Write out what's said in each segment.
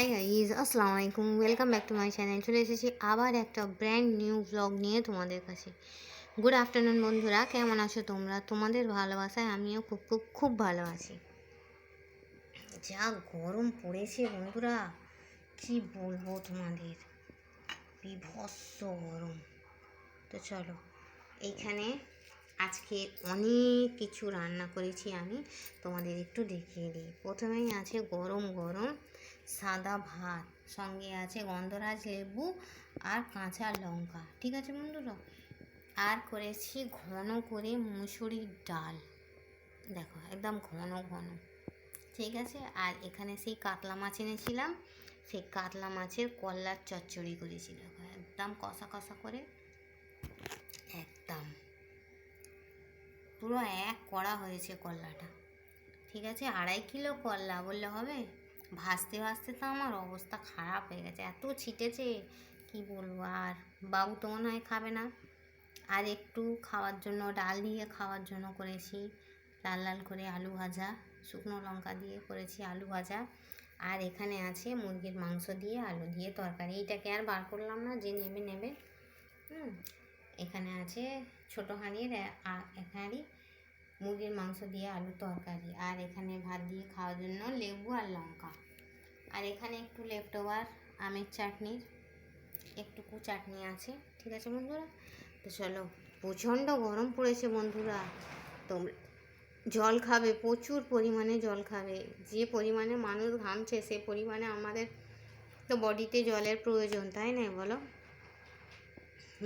Hi guys, আসসালামু আলাইকুম। Welcome back to my channel. চলে এসেছি আবার একটা ব্র্যান্ড নিউ ব্লগ নিয়ে তোমাদের কাছে। গুড আফটারনুন বন্ধুরা, কেমন আছো তোমরা? তোমাদের ভালোবাসায় আমিও খুব খুব খুব ভালো আছি। যা গরম পড়েছে বন্ধুরা, কি বলবো তোমাদের, বিভৎস গরম। তো চলো, এইখানে আজকে অনেক কিছু রান্না করেছি আমি, তোমাদের একটু দেখিয়ে দিই। প্রথমেই আছে গরম গরম সাদা ভাত, সঙ্গে আছে গন্ধরাজ লেবু আর কাঁচা লঙ্কা, ঠিক আছে বন্ধুরা। আর করেছি ঘন করে মুসুরির ডাল, দেখো একদম ঘন ঘন, ঠিক আছে। আর এখানে সেই কাতলা মাছ এনেছিলাম, সেই কাতলা মাছের কল্লার চচ্চড়ি করেছি, দেখো একদম কষা কষা করে, একদম পুরো এক কড়া হয়েছে কল্লাটা, ঠিক আছে। 2.5 কিলো কল্লা বললে হবে? ভাজতে ভাজতে তো আমার অবস্থা খারাপ হয়ে গেছে, এত ছিটেছে কি বলবো। আর বাবু তো মনে হয় খাবে না। আর একটু খাওয়ার জন্য, ডাল দিয়ে খাওয়ার জন্য করেছি লাল লাল করে আলু ভাজা, শুকনো লঙ্কা দিয়ে করেছি আলু ভাজা। আর এখানে আছে মুরগির মাংস দিয়ে আলু দিয়ে তরকারি, এইটাকে আর বার করলাম না, যে নেবে নেবে। এখানে আছে ছোটো হাঁড়ির এক হাঁড়ি মুরগির মাংস দিয়ে আলু তরকারি। আর এখানে ভাত দিয়ে খাওয়ার জন্য লেবু আর লঙ্কা। আর এখানে একটু লেফট ওভার আমের চাটনির একটুকু চাটনি আছে, ঠিক আছে বন্ধুরা। তো চলো, প্রচণ্ড গরম পড়েছে বন্ধুরা, তোমরা জল খাবে, প্রচুর পরিমাণে জল খাবে। যে পরিমাণে মানুষ ঘামছে সে পরিমাণে আমাদের তো বডিতে জলের প্রয়োজন, তাই না বলো?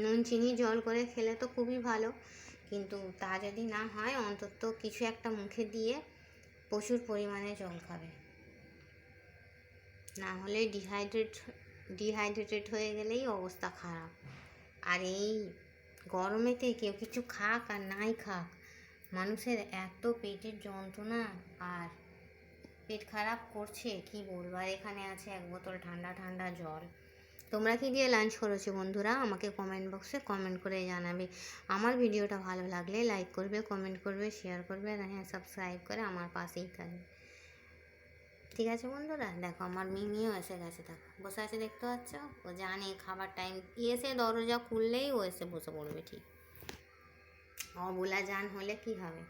নুন চিনি জল করে খেলে তো খুবই ভালো, কিন্তু তা যদি না হয় অন্তত কিছু একটা মুখে দিয়ে প্রচুর পরিমাণে জল খাবে, না হলে ডিহাইড্রেটেড হয়ে গেলেই অবস্থা খারাপ। আর এই গরমেতে কেউ কিছু খাক আর নাই খাক, মানুষের এত পেটের যন্ত্রণা আর পেট খারাপ করছে কি বলবো। আর এখানে আছে 1 বোতল ঠান্ডা ঠান্ডা জল। তোমরা কি দিয়ে লাঞ্চ করেছো বন্ধুরা? আমাকে কমেন্ট বক্সে কমেন্ট করে জানাবে। আমার ভিডিওটা ভালো লাগলে লাইক করবে, কমেন্ট করবে, শেয়ার করবে, আর হ্যাঁ, সাবস্ক্রাইব করে আমার পাশেই থাকবে, ঠিক আছে বন্ধুরা। দেখো আমার মিমিও এসে গেছে, দেখো বসে আছে, দেখতে পাচ্ছ? ও জানে খাবার টাইম, এসে দরজা খুললেই ও এসে বসে পড়বে, ঠিক। অবলা জান হলে কি হবে,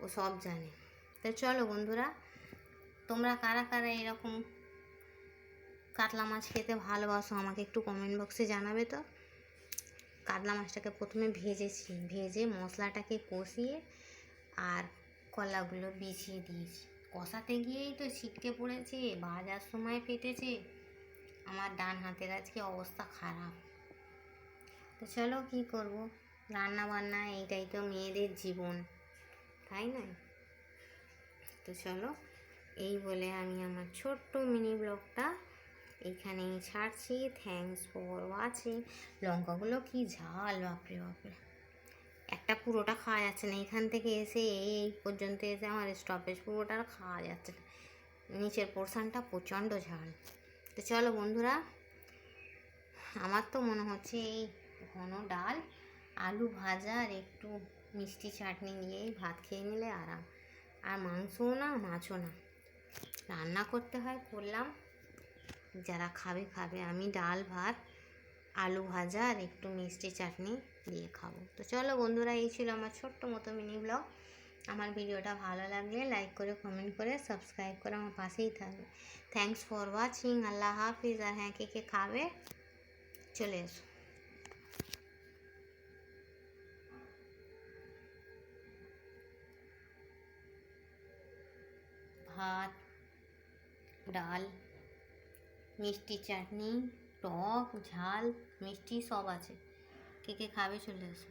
ও সব জানে। তো চলো বন্ধুরা, তোমরা কারা কারা এরকম কাতলা মাছ খেতে ভালোবাসো আমাকে একটু কমেন্ট বক্সে জানাবে তো। কাতলা মাছটাকে প্রথমে ভেজেছি, ভেজে মশলাটাকে কষিয়ে আর কলাগুলো বিছিয়ে দিয়েছি। কষাতে গিয়েই তো ছিটকে পড়েছে, ভাজার সময় ফেটেছে, আমার ডান হাতের আজকে অবস্থা খারাপ। তো চলো, কী করবো, রান্না বান্না এইটাই তো মেয়েদের জীবন, তাই না? তো চলো, এই বলে আমি আমার ছোট্ট মিনি ব্লগটা এইখানেই ছাড়ছি। Thanks for watching. লঙ্কাগুলো কি ঝাল, বাপরে বাপরে, একটা পুরোটা খাওয়া যাচ্ছে না। এখান থেকে এসে এই পর্যন্ত এসে আমার স্টপেজ, পুরোটা খাওয়া যাচ্ছে না, নিচের পোর্শনটা প্রচণ্ড ঝাল। তো চলো বন্ধুরা, আমার তো মনে হচ্ছে এই ঘন ডাল, আলু ভাজা আর একটু মিষ্টি চাটনি নিয়েই ভাত খেয়ে নিলে আরাম। আর মাংসও না, মাছও না, রান্না করতে হয়, করলাম, যারা খাবে খাবে। আমি ডাল ভাত আলু ভাজা আর একটু মিষ্টি চাটনি দিয়ে খাবো। তো চলো বন্ধুরা, এই ছিল আমার ছোট্ট মতো মিনি ব্লগ। আমার ভিডিওটা ভালো লাগলে লাইক করে, কমেন্ট করে, সাবস্ক্রাইব করে আমার পাশেই থাকবে। Thanks for watching. আল্লাহ হাফিজ। আর হ্যাঁ, কে কে খাবে চলে এসো। ভাত, ডাল, মিষ্টি চাটনি, টক ঝাল মিষ্টি সব আছে, কে কে খাবে চলে এসো।